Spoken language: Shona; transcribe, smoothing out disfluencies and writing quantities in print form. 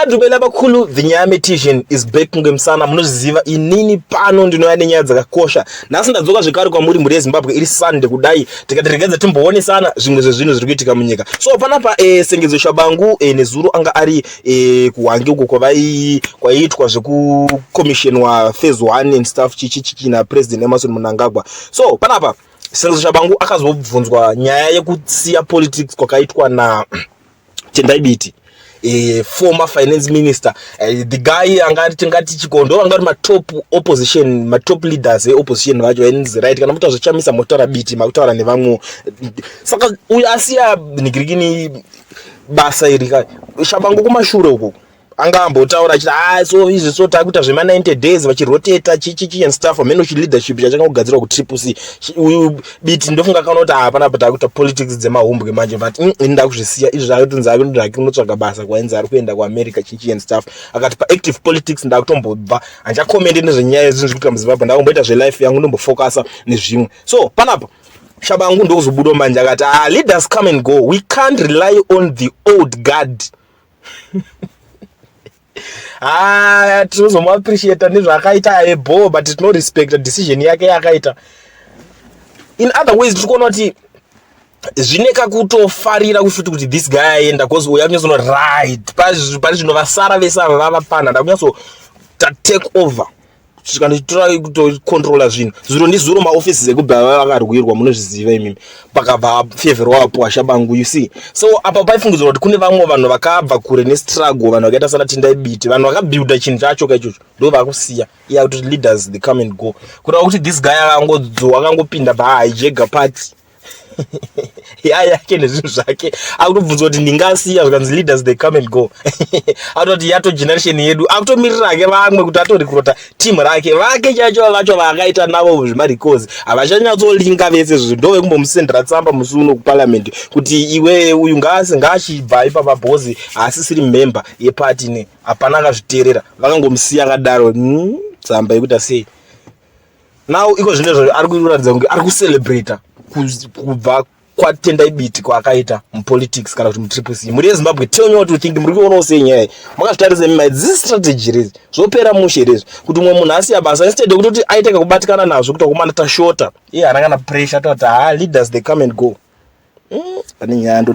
Madubela bakulu vinyame is back ngemsana munoziva inini pano ndinoya nenyaya dzakakosha. Nasi ndadzoka zvekare kwamuri muri Zimbabwe iri Sunday kudai tikaterekedza timboonesana zvimwe zvezvinhu zviri kuitika munyika. So panapa Sengezo Tshabangu nezuro anga ari kuhwange uko kwaitwa zveku commission wa phase 1 and stuff chichi na President Emerson Mnangagwa. So panapa Sengezo Tshabangu akazobvunzwa nyaya yekusiya politics kwakaitwa na Tendai Biti, former finance minister, the guy angati chikondo angari top opposition, top leaders opposition vacho enzi right kana muta zvochamisa motora Biti makutaura nevamwe saka uyu asiya nigirigini basa iri kai Tshabangu kumashure uko anga ambotaura achiti so izvi so takuita zvema 90 days vachiroteta chichi and stuff ameno chi leadership chakangogadzirwa ku Triple C uyu Biti ndofunga kana kuti hapana patakuita politics dzemahumbwe manje but inda kuzvisiya izvi zvakutonza ndaki unotsvaga basa kwaenza ari kuenda ku America chichi and stuff akati pa active politics ndakutombobva anja comment nezvenyaya zvinhu zvikuita muZimbabwe ndakumboita zve life yangu ndombofocusa nezvimwe. So panapa Tshabangu ndokuzobuda manje akati leaders come and go, we can't rely on the old guard. Tinozomu appreciate nezvakaita ebo but it no respect the decision yake yakaita. In other ways tikuona kuti zvineka kutofarira kushuti kuti this guy aenda because we have no right pari zvinovasara vese vava pana ndakunyaso take over tikanotora kutocontrola zvinhu zviro ndizuro maoffices ekubva vakarwirwa munozviziva imimi pakabva favor wapo waShabangu you see. So apa paifungidzwa kuti kune vamwe vanhu vakabva kure nestruggle vanhu vakaita sana Tendai Biti vanhu vakabuilda chinhu chacho kaichocho ndo vakusiya kuti leaders they come and go kuda kuti this guy akangopinda bahijega party yake nezvinhu zvake akutobvunzwa kuti ndingasiya zvikanzi leaders they come and go atoti yato generation yedu akutomirira ke vamwe kuti atorikrota team rake vake chacho vacho vakaita navo zvimarikozi havachanyatsolinga vese zvi ndove kumbomusendera tsamba musuno kuparliament kuti iwe uyu ngachibva ipapa bhozi asisiri member yeparty ne hapana akazviteerera vakangomusiya akadaro tsamba yekuti sei now iko zvinezvo ari kuratidza kuti ari kucelebrate kubva kwatendai Biti kwakaita mupolitics kana kuti muTriple C muri Zimbabwe. Tell me what you think. Muri kuona sei nyaya makazvitarise this strategy rezi zvopera mushe rezi kuti mwe munhu asiya basa instead kuti aiteka kubatikana nazvo kuti kumana tashota harangana pressure kuti leaders they come and go pane nyaya ndo